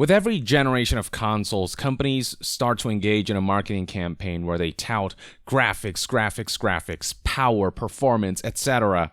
With every generation of consoles, companies start to engage in a marketing campaign where they tout graphics, power, performance, etc.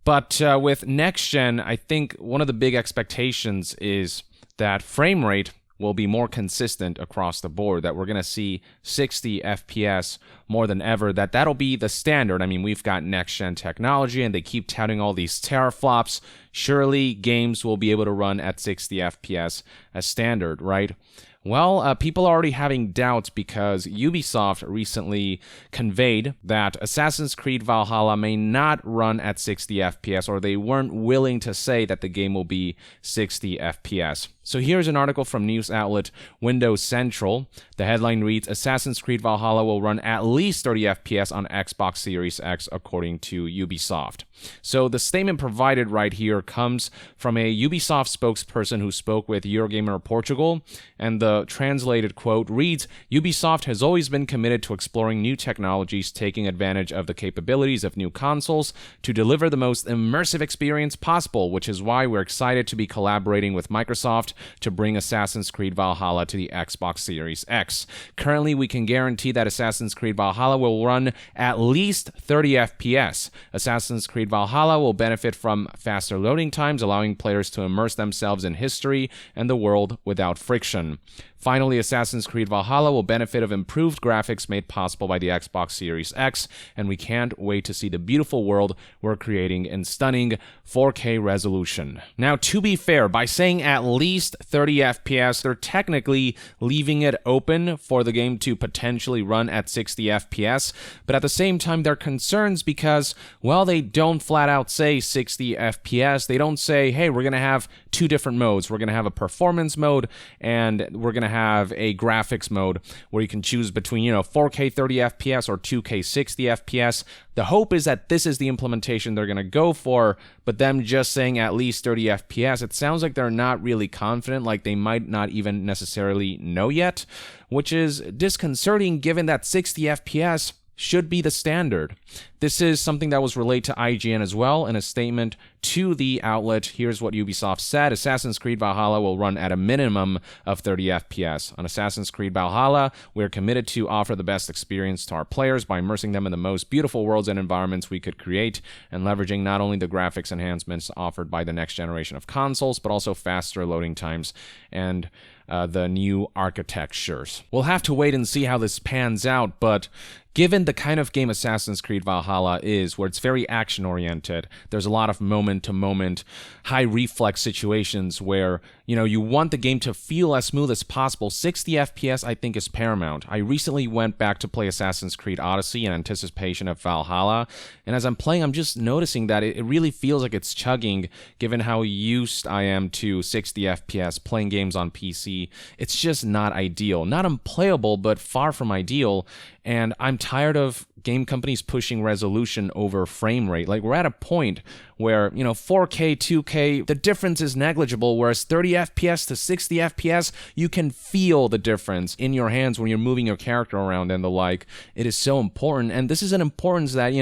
But with next gen, I think one of the big expectations is that frame rate will be more consistent across the board, that we're going to see 60 FPS more than ever, that'll be the standard. I mean, we've got next-gen technology, and they keep touting all these teraflops. Surely games will be able to run at 60 FPS as standard, right? Well, people are already having doubts because Ubisoft recently conveyed that Assassin's Creed Valhalla may not run at 60 FPS, or they weren't willing to say that the game will be 60 FPS. So here's an article from news outlet Windows Central. The headline reads, Assassin's Creed Valhalla will run at least 30 FPS on Xbox Series X, according to Ubisoft. So the statement provided right here comes from a Ubisoft spokesperson who spoke with Eurogamer Portugal, and the translated quote reads, Ubisoft has always been committed to exploring new technologies, taking advantage of the capabilities of new consoles to deliver the most immersive experience possible, which is why we're excited to be collaborating with Microsoft to bring Assassin's Creed Valhalla to the Xbox Series X. Currently, we can guarantee that Assassin's Creed Valhalla will run at least 30 FPS. Assassin's Creed Valhalla will benefit from faster loading times, allowing players to immerse themselves in history and the world without friction. Finally, Assassin's Creed Valhalla will benefit of improved graphics made possible by the Xbox Series X, and we can't wait to see the beautiful world we're creating in stunning 4K resolution. Now, to be fair, by saying at least 30 FPS, they're technically leaving it open for the game to potentially run at 60 FPS, but at the same time, they're concerns because, well, they don't flat out say 60 FPS. They don't say, hey, we're going to have two different modes. We're going to have a performance mode, and we're going to have a graphics mode where you can choose between, 4K 30 FPS or 2K 60 FPS. The hope is that this is the implementation they're going to go for, but them just saying at least 30 FPS, it sounds like they're not really confident, like they might not even necessarily know yet, which is disconcerting given that 60 FPS should be the standard. This is something that was relayed to IGN as well in a statement to the outlet. Here's what Ubisoft said. Assassin's Creed Valhalla will run at a minimum of 30 FPS. On Assassin's Creed Valhalla, we're committed to offer the best experience to our players by immersing them in the most beautiful worlds and environments we could create, and leveraging not only the graphics enhancements offered by the next generation of consoles, but also faster loading times and the new architectures. We'll have to wait and see how this pans out, but given the kind of game Assassin's Creed Valhalla is, where it's very action-oriented, there's a lot of moment-to-moment, high-reflex situations where, you want the game to feel as smooth as possible. 60 FPS, I think, is paramount. I recently went back to play Assassin's Creed Odyssey in anticipation of Valhalla, and as I'm playing, I'm just noticing that it really feels like it's chugging, given how used I am to 60 FPS playing games on PC. It's just not ideal. Not unplayable, but far from ideal, and I'm tired of game companies pushing resolution over frame rate. Like, we're at a point where, 4K, 2K, the difference is negligible, whereas 30 FPS to 60 FPS, you can feel the difference in your hands when you're moving your character around and the like. It is so important, and this is an importance that,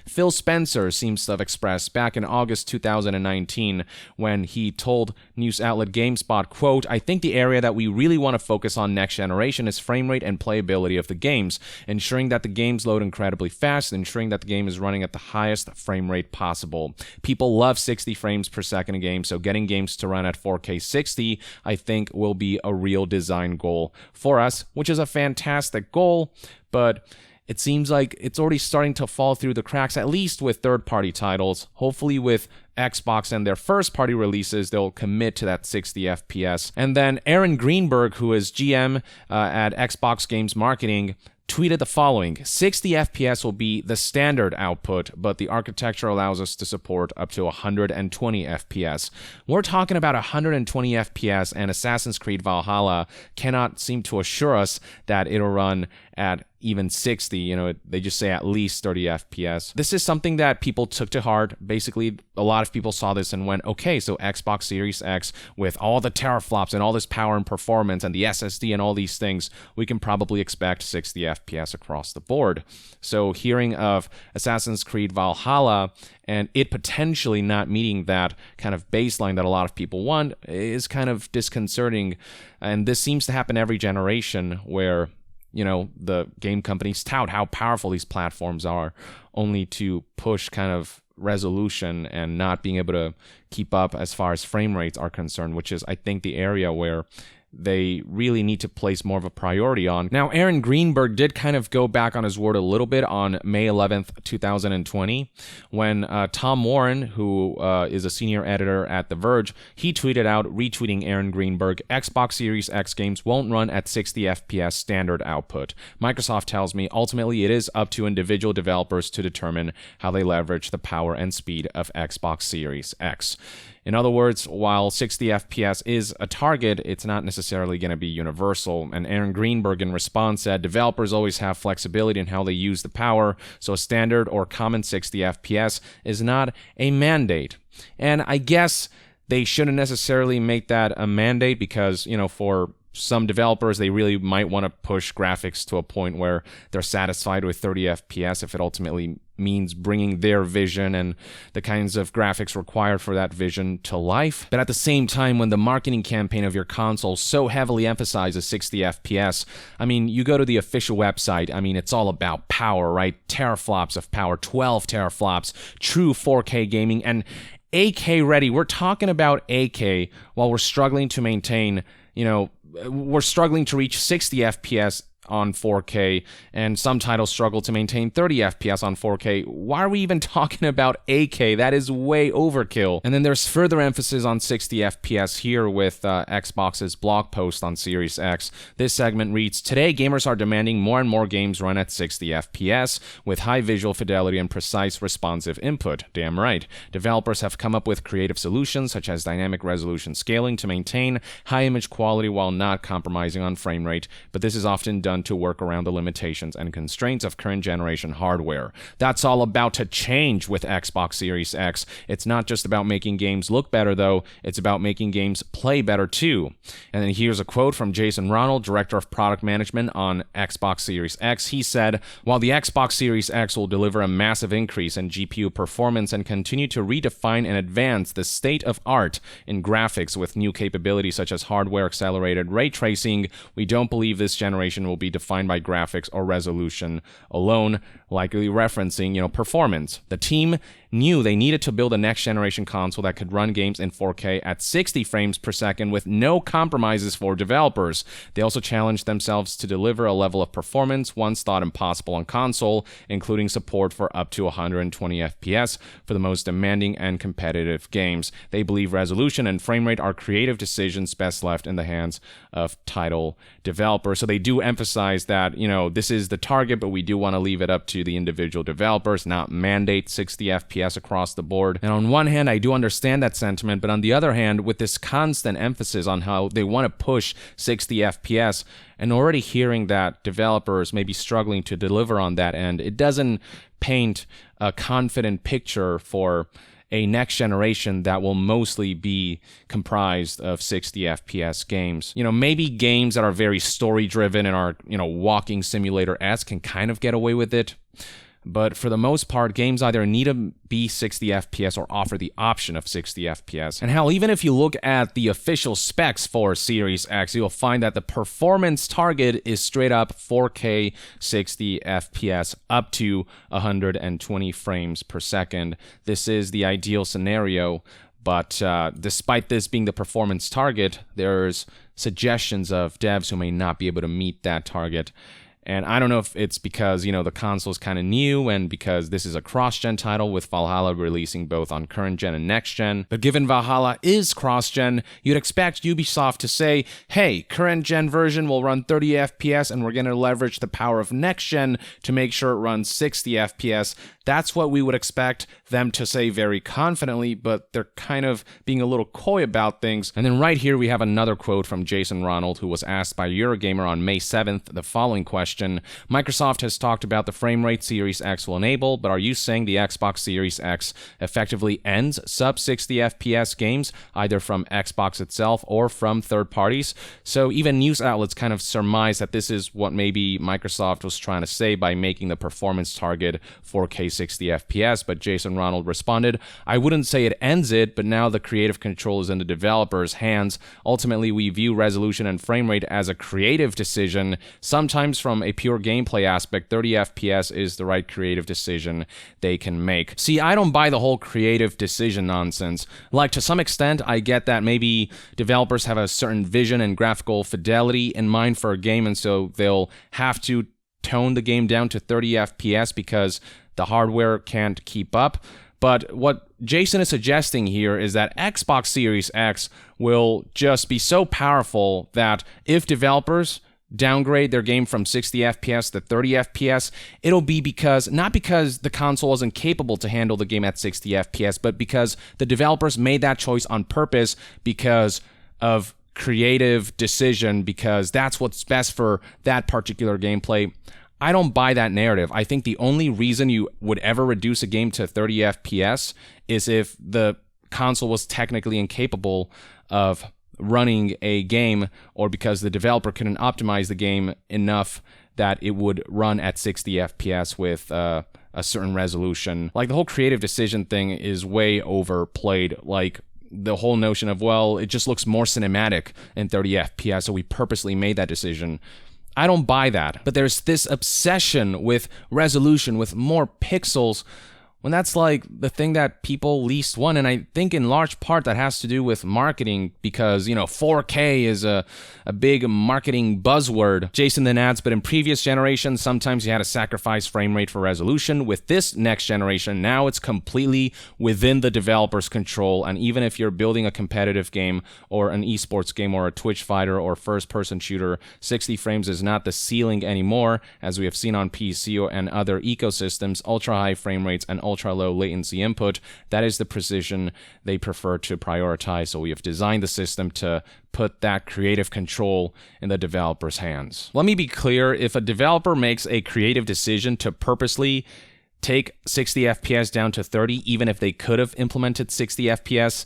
Phil Spencer seems to have expressed back in August 2019 when he told news outlet GameSpot, quote, I think the area that we really want to focus on next generation is frame rate and playability of the games, ensuring that the games load incredibly fast, ensuring that the game is running at the highest frame rate possible. People love 60 frames per second a game, so getting games to run at 4K 60, I think, will be a real design goal for us, which is a fantastic goal, but it seems like it's already starting to fall through the cracks, at least with third-party titles. Hopefully with Xbox and their first-party releases, they'll commit to that 60 FPS. And then Aaron Greenberg, who is GM at Xbox Games Marketing, tweeted the following: 60 FPS will be the standard output, but the architecture allows us to support up to 120 FPS. We're talking about 120 FPS, and Assassin's Creed Valhalla cannot seem to assure us that it'll run at even 60, they just say at least 30 FPS. This is something that people took to heart. Basically, a lot of people saw this and went, okay, so Xbox Series X with all the teraflops and all this power and performance and the SSD and all these things, we can probably expect 60 FPS across the board. So hearing of Assassin's Creed Valhalla and it potentially not meeting that kind of baseline that a lot of people want is kind of disconcerting. And this seems to happen every generation where, the game companies tout how powerful these platforms are, only to push kind of resolution and not being able to keep up as far as frame rates are concerned, which is, I think, the area where they really need to place more of a priority on. Now, Aaron Greenberg did kind of go back on his word a little bit on May 11th, 2020, when Tom Warren, who is a senior editor at The Verge, he tweeted out, retweeting Aaron Greenberg, Xbox Series X games won't run at 60 FPS standard output. Microsoft tells me ultimately it is up to individual developers to determine how they leverage the power and speed of Xbox Series X. In other words, while 60 FPS is a target, it's not necessarily going to be universal. And Aaron Greenberg in response said, developers always have flexibility in how they use the power, so a standard or common 60 FPS is not a mandate. And I guess they shouldn't necessarily make that a mandate because, for some developers, they really might want to push graphics to a point where they're satisfied with 30 FPS if it ultimately means bringing their vision and the kinds of graphics required for that vision to life. But at the same time, when the marketing campaign of your console so heavily emphasizes 60 FPS, you go to the official website, it's all about power, right? Teraflops of power, 12 teraflops, true 4K gaming, and 8K ready. We're talking about 8K while we're struggling to maintain, we're struggling to reach 60 FPS on 4K, and some titles struggle to maintain 30 FPS on 4K. Why are we even talking about 8K? That is way overkill. And then there's further emphasis on 60 FPS here with Xbox's blog post on Series X. This segment reads, today gamers are demanding more and more games run at 60 FPS with high visual fidelity and precise responsive input. Damn right. Developers have come up with creative solutions such as dynamic resolution scaling to maintain high image quality while not compromising on frame rate, but this is often done to work around the limitations and constraints of current generation hardware. That's all about to change with Xbox Series X. It's not just about making games look better though, it's about making games play better too. And then here's a quote from Jason Ronald, Director of Product Management on Xbox Series X. He said, while the Xbox Series X will deliver a massive increase in GPU performance and continue to redefine and advance the state of art in graphics with new capabilities such as hardware accelerated ray tracing, we don't believe this generation will be defined by graphics or resolution alone, likely referencing, performance. The team knew they needed to build a next-generation console that could run games in 4K at 60 frames per second with no compromises for developers. They also challenged themselves to deliver a level of performance once thought impossible on console, including support for up to 120 FPS for the most demanding and competitive games. They believe resolution and frame rate are creative decisions best left in the hands of title developers. So they do emphasize that, this is the target, but we do want to leave it up to the individual developers, not mandate 60 FPS across the board. And on one hand, I do understand that sentiment, but on the other hand, with this constant emphasis on how they want to push 60 FPS, and already hearing that developers may be struggling to deliver on that end, it doesn't paint a confident picture for a next generation that will mostly be comprised of 60 FPS games. Maybe games that are very story-driven and are, walking simulator-esque can kind of get away with it. But for the most part, games either need to be 60 FPS or offer the option of 60 FPS. And hell, even if you look at the official specs for Series X, you'll find that the performance target is straight up 4K 60 FPS up to 120 frames per second. This is the ideal scenario. But despite this being the performance target, there's suggestions of devs who may not be able to meet that target. And I don't know if it's because, the console is kind of new and because this is a cross-gen title with Valhalla releasing both on current-gen and next-gen. But given Valhalla is cross-gen, you'd expect Ubisoft to say, hey, current-gen version will run 30 FPS and we're going to leverage the power of next-gen to make sure it runs 60 FPS. That's what we would expect them to say very confidently, but they're kind of being a little coy about things. And then right here we have another quote from Jason Ronald, who was asked by Eurogamer on May 7th the following question. question. Microsoft has talked about the frame rate Series X will enable, but are you saying the Xbox Series X effectively ends sub 60 FPS games, either from Xbox itself or from third parties? So even news outlets kind of surmise that this is what maybe Microsoft was trying to say by making the performance target 4K 60 FPS, but Jason Ronald responded, I wouldn't say it ends it, but now the creative control is in the developer's hands. Ultimately, we view resolution and frame rate as a creative decision. Sometimes from a pure gameplay aspect, 30 FPS is the right creative decision they can make. See, I don't buy the whole creative decision nonsense. Like, to some extent, I get that maybe developers have a certain vision and graphical fidelity in mind for a game, and so they'll have to tone the game down to 30 FPS because the hardware can't keep up. But what Jason is suggesting here is that Xbox Series X will just be so powerful that if developers downgrade their game from 60 FPS to 30 FPS, it'll be not because the console isn't capable to handle the game at 60 FPS, but because the developers made that choice on purpose because of creative decision, because that's what's best for that particular gameplay. I don't buy that narrative. I think the only reason you would ever reduce a game to 30 FPS is if the console was technically incapable of running a game, or because the developer couldn't optimize the game enough that it would run at 60 FPS with a certain resolution. Like, the whole creative decision thing is way overplayed. Like, the whole notion of, well, it just looks more cinematic in 30 FPS, so we purposely made that decision. I don't buy that. But there's this obsession with resolution, with more pixels, when that's like the thing that people least want. And I think in large part that has to do with marketing, because, 4K is a big marketing buzzword. Jason then adds, but in previous generations, sometimes you had to sacrifice frame rate for resolution. With this next generation, now it's completely within the developer's control. And even if you're building a competitive game or an esports game or a Twitch fighter or first-person shooter, 60 frames is not the ceiling anymore. As we have seen on PC and other ecosystems, ultra-high frame rates and ultra-low latency input, that is the precision they prefer to prioritize. So we have designed the system to put that creative control in the developer's hands. Let me be clear, if a developer makes a creative decision to purposely take 60 FPS down to 30, even if they could have implemented 60 FPS,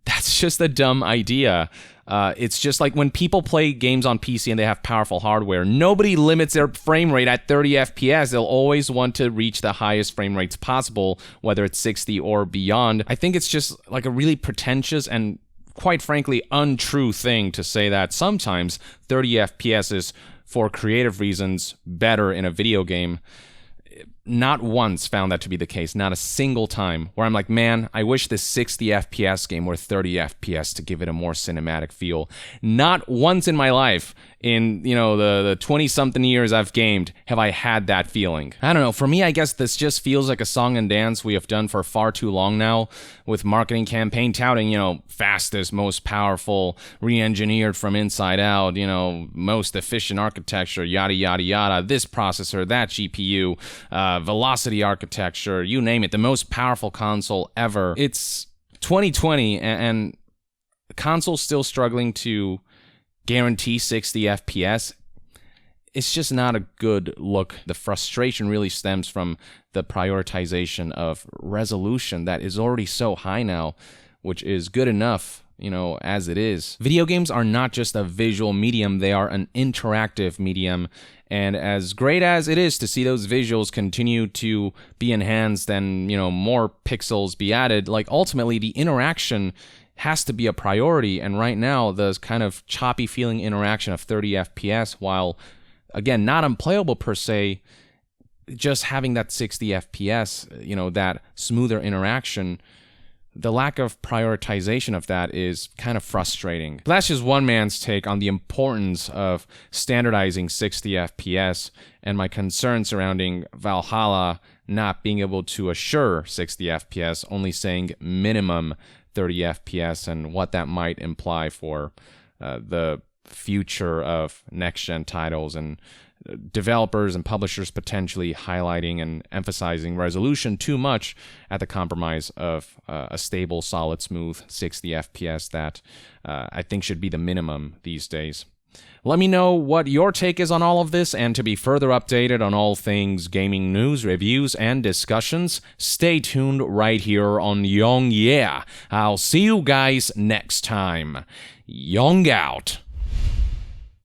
that's just a dumb idea. It's just like when people play games on PC and they have powerful hardware, nobody limits their frame rate at 30 FPS. They'll always want to reach the highest frame rates possible, whether it's 60 or beyond. I think it's just like a really pretentious and, quite frankly, untrue thing to say that sometimes 30 FPS is, for creative reasons, better in a video game. Not once found that to be the case, not a single time, where I'm like, man, I wish this 60 FPS game were 30 FPS to give it a more cinematic feel. Not once in my life, in, the 20-something years I've gamed, have I had that feeling. I don't know, for me, I guess this just feels like a song and dance we have done for far too long now, with marketing campaign touting, fastest, most powerful, re-engineered from inside out, most efficient architecture, yada, yada, yada, this processor, that GPU, velocity architecture, you name it, the most powerful console ever. It's 2020, and the console's still struggling to guarantee 60 FPS. It's just not a good look. The frustration really stems from the prioritization of resolution that is already so high now, which is good enough, as it is. Video games are not just a visual medium, they are an interactive medium. And as great as it is to see those visuals continue to be enhanced and, more pixels be added, like, ultimately the interaction has to be a priority. And right now, the kind of choppy feeling interaction of 30 FPS, while, again, not unplayable per se, just having that 60 FPS, that smoother interaction, the lack of prioritization of that is kind of frustrating. That's just one man's take on the importance of standardizing 60 FPS and my concern surrounding Valhalla not being able to assure 60 FPS, only saying minimum 30 FPS, and what that might imply for the future of next-gen titles and developers and publishers potentially highlighting and emphasizing resolution too much at the compromise of a stable, solid, smooth 60 FPS that I think should be the minimum these days. Let me know what your take is on all of this, and to be further updated on all things gaming news, reviews, and discussions, stay tuned right here on Young Yeah. I'll see you guys next time. Young out.